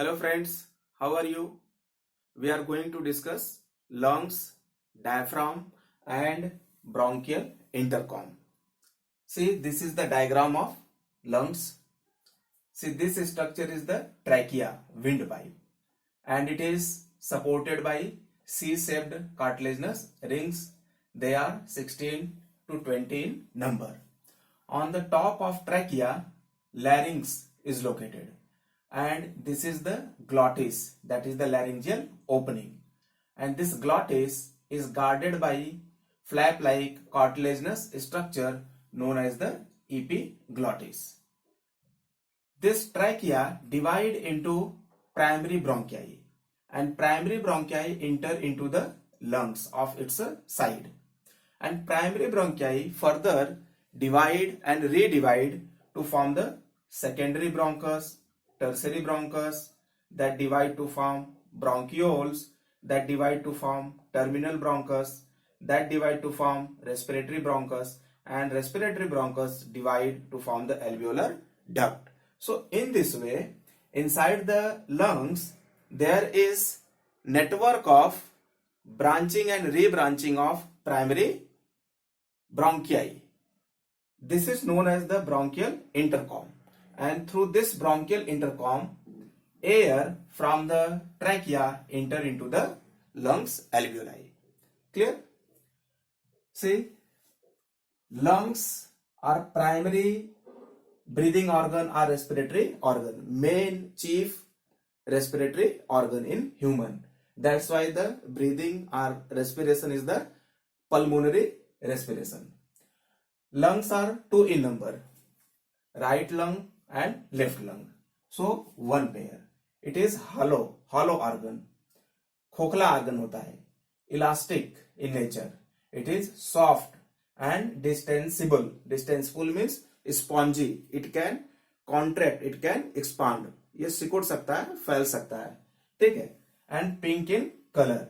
Hello friends, how are you? We are going to discuss lungs, diaphragm and bronchial intercom. See, this is the diagram of lungs. See, this structure is the trachea, windpipe, and it is supported by C-shaped cartilaginous rings. They are 16 to 20 in number. On the top of trachea, larynx is located. And this is the glottis, that is the laryngeal opening, and this glottis is guarded by flap-like cartilaginous structure known as the epiglottis. This trachea divide into primary bronchi, and primary bronchi enter into the lungs of its side, and primary bronchi further divide and redivide to form the secondary bronchus, tertiary bronchus, that divide to form bronchioles, that divide to form terminal bronchus, that divide to form respiratory bronchus, and respiratory bronchus divide to form the alveolar duct. So in this way, inside the lungs there is network of branching and rebranching of primary bronchi. This is known as the bronchial intercom. And through this bronchial intercom, air from the trachea enter into the lungs alveoli. Clear? See, lungs are primary breathing organ or respiratory organ, main chief respiratory organ in human. That's why the breathing or respiration is the pulmonary respiration. Lungs are two in number, right lung and left lung. So one pair. It is hollow organ. खोखला organ होता है. Elastic in nature. It is soft and distensible. Distensible means spongy. It can contract. It can expand. ये सिकुड़ सकता है, फैल सकता है. ठीक है. And pink in color.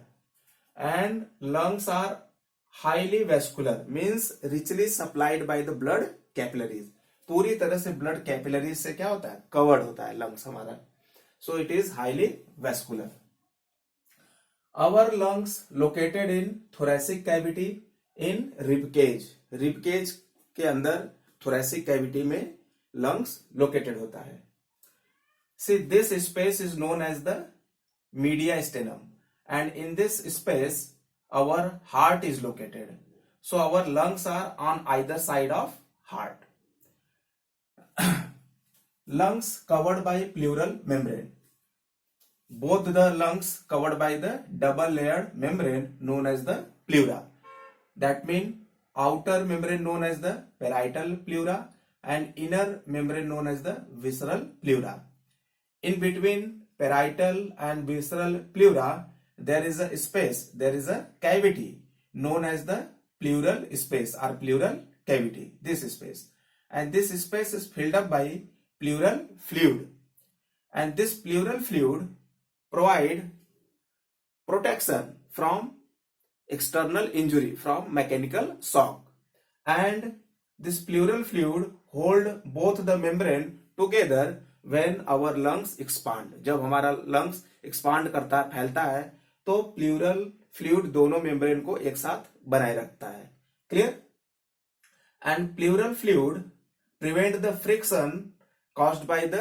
And lungs are highly vascular. Means richly supplied by the blood capillaries. पूरी तरह से ब्लड कैपिलरीज से क्या होता है, कवर्ड होता है लंग्स हमारा. So it is highly vascular. Our lungs located in thoracic cavity in ribcage. Ribcage के अंदर थोरेसिक कैविटी में लंग्स लोकेटेड होता है. See this space is known as the mediastinum, and in this space our heart is located. So our lungs are on either side of heart. Lungs covered by pleural membrane. Both the lungs covered by the double layered membrane known as the pleura. That means outer membrane known as the parietal pleura and inner membrane known as the visceral pleura. In between parietal and visceral pleura there is a space, there is a cavity known as the pleural space or pleural cavity. This space, and this space is filled up by pleural fluid, and this pleural fluid provide protection from external injury, from mechanical shock, and this pleural fluid hold both the membrane together when our lungs expand. जब हमारा lungs expand करता है, फैलता है, तो pleural fluid दोनों membrane को एक साथ बनाए रखता है. Clear? And pleural fluid prevent the friction caused by the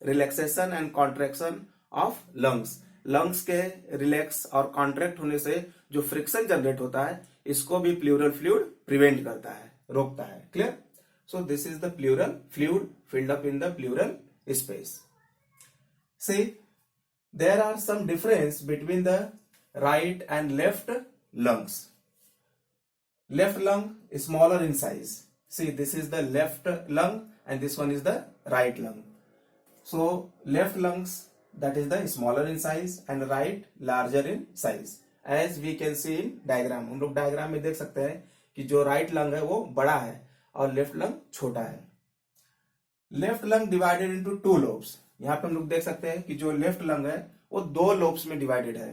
relaxation and contraction of lungs. lungs के रिलैक्स और कॉन्ट्रैक्ट होने से जो फ्रिक्शन जनरेट होता है, इसको भी प्लूरल फ्लूइड प्रिवेंट करता है, रोकता है. Clear? So this is the pleural fluid filled up in the pleural space. See there are some difference between the right and left lungs. Left lung is smaller in size. See, this is the left lung and this one is the right lung. So left lungs, that is the smaller in size, and right larger in size, as we can see in diagram. हम लोग diagram में देख सकते हैं कि जो right lung है वो बड़ा है और लेफ्ट लंग छोटा है. Left lung divided into two lobes. यहाँ पे हम लोग देख सकते हैं कि जो लेफ्ट लंग है वो दो लोब्स में डिवाइडेड है.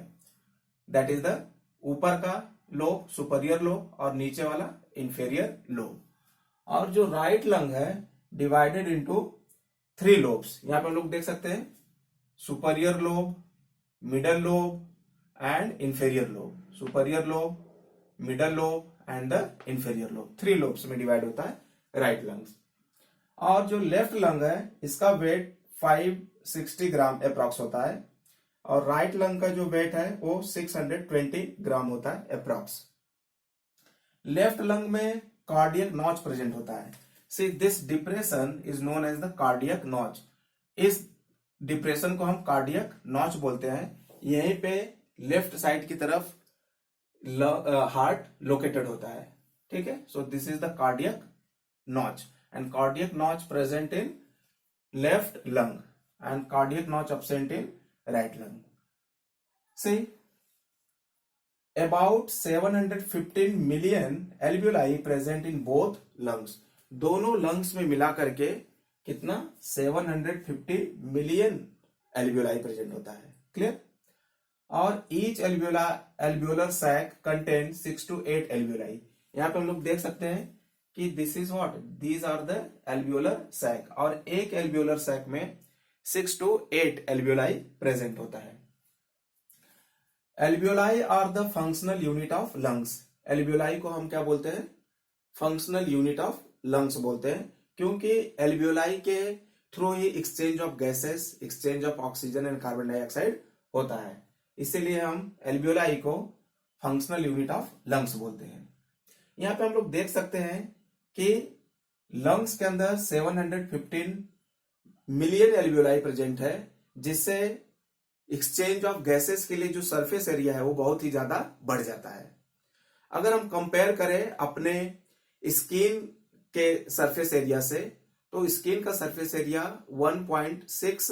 दैट इज द ऊपर का लोब, सुपरियर लोब, और नीचे वाला इंफेरियर लोब. और जो राइट लंग है डिवाइडेड इनटू थ्री लोब्स. यहां पे हम लोग देख सकते हैं superior lobe, middle lobe and inferior lobe. Superior lobe, middle lobe and the inferior lobe, 3 lobes में डिवाइड होता है राइट लंग्स. और जो लेफ्ट लंग है इसका वेट 560 ग्राम अप्रॉक्स होता है और राइट लंग का जो वेट है वो 620 ग्राम होता है अप्रॉक्स. लेफ्ट लंग में कार्डियक नॉच प्रेजेंट होता है. See this depression is known as the cardiac notch. इस डिप्रेशन को हम कार्डियक नॉच बोलते हैं. यहीं पे लेफ्ट साइड की तरफ हार्ट लोकेटेड होता है. ठीक है, सो this is the cardiac notch and cardiac notch present in left lung and cardiac notch absent in right lung. See, about 715 million alveoli present in both lungs. दोनों lungs में मिला करके कितना 750 मिलियन alveoli present होता है. Clear? और each alveolar sac contains 6 to 8 alveoli. यहाँ पे हम लोग देख सकते हैं कि this is what, these are the alveolar sac और एक एल्वियोलर सैक में 6 to 8 एल्वियोलाई प्रेजेंट होता है. Alveoli are the functional unit of lungs. Alveoli को हम क्या बोलते हैं? फंक्शनल यूनिट ऑफ लंग्स बोलते हैं, क्योंकि एल्वियोलाई के through he exchange of gases, exchange of oxygen and carbon dioxide होता है. इसीलिए हम एल्वियोलाई को फंक्शनल यूनिट ऑफ लंग्स बोलते हैं. यहां पे हम लोग देख सकते हैं कि लंग्स के अंदर 715 मिलियन एल्वियोलाई प्रेजेंट है, जिससे एक्सचेंज ऑफ गैसेस के लिए जो सरफेस एरिया है वो बहुत ही ज्यादा बढ़ जाता है. अगर हम कंपेयर करें अपने स्किन के सरफेस एरिया से, तो स्किन का सरफेस एरिया 1.6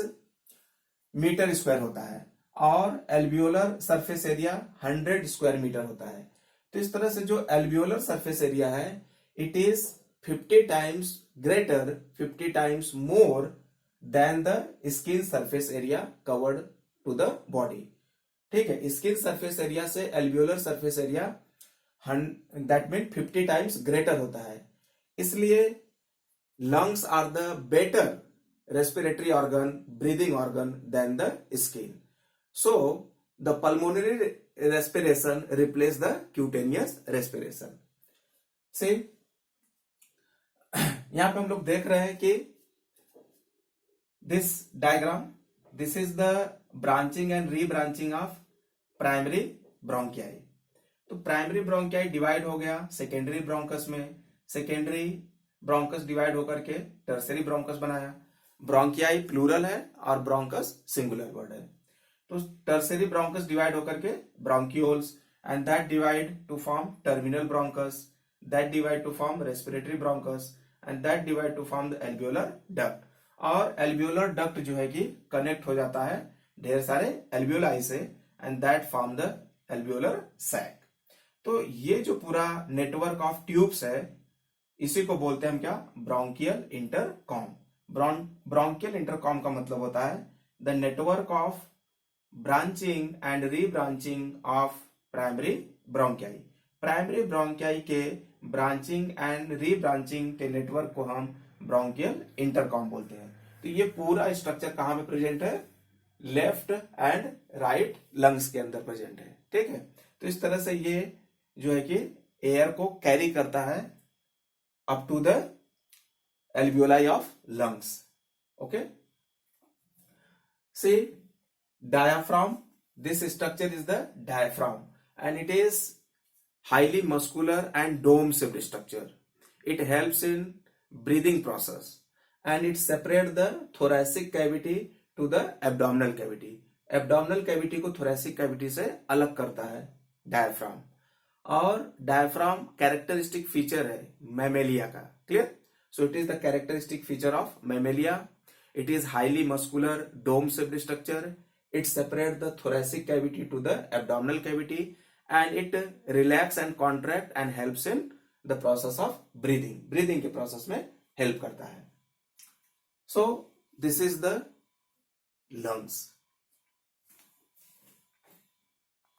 मीटर स्क्वायर होता है और alveolar surface area 100 square metre होता है. तो इस तरह से जो एल्वियोलर सरफेस एरिया है it is 50 times greater, 50 times more than the skin surface area covered to the body. ठीक है, स्किन सरफेस एरिया से alveolar surface area that mean 50 times greater होता है. इसलिए lungs are the better respiratory organ, breathing organ than the skin. So the pulmonary respiration replace the cutaneous respiration. से यहां पे हम लोग देख रहे हैं कि this diagram, this is the branching and rebranching of primary bronchiae. तो प्राइमरी ब्रोंकियाई डिवाइड हो गया सेकेंडरी ब्रोंकस में, सेकेंडरी ब्रोंकस डिवाइड होकर के टर्सरी ब्रोंकस बनाया. ब्रोंकियाई प्लूरल है और ब्रोंकस सिंगुलर वर्ड है. तो टर्सरी ब्रोंकस डिवाइड होकर के bronchioles and that divide two form terminal bronchus, that divide two form respiratory bronchus and that divide two form the alveolar duct. और alveolar duct जो है कि कनेक्ट हो जाता है ढेर सारे एल्वियोलाई से and that form the alveolar sac. तो ये जो पूरा नेटवर्क ऑफ ट्यूब्स है इसी को बोलते हैं हम क्या? Bronchial intercom. ब्रोंकियल इंटरकॉम का मतलब होता है the network of branching and rebranching of primary bronchiae. Primary bronchiae के ब्रांचिंग एंड रीब्रांचिंग के नेटवर्क को हम ब्रोंकियल इंटरकॉम बोलते हैं. तो ये पूरा स्ट्रक्चर कहां पे प्रेजेंट है? लेफ्ट एंड राइट लंग्स के अंदर प्रेजेंट है. ठीक है, तो इस तरह से ये जो है कि एयर को कैरी करता है up to the alveoli of lungs. Okay, see diaphragm, this structure is the diaphragm and it is highly muscular and dome shaped structure. It helps in breathing process and it separates the thoracic cavity to the abdominal cavity. Abdominal cavity को thoracic cavity से अलग करता है diaphragm. और diaphragm characteristic feature है mammalia का. Clear? So it is the characteristic feature of mammalia. It is highly muscular dome shaped structure. It separates the thoracic cavity to the abdominal cavity and it relax and contract and helps in the process of breathing. Breathing के process में help करता है. So this is the lungs.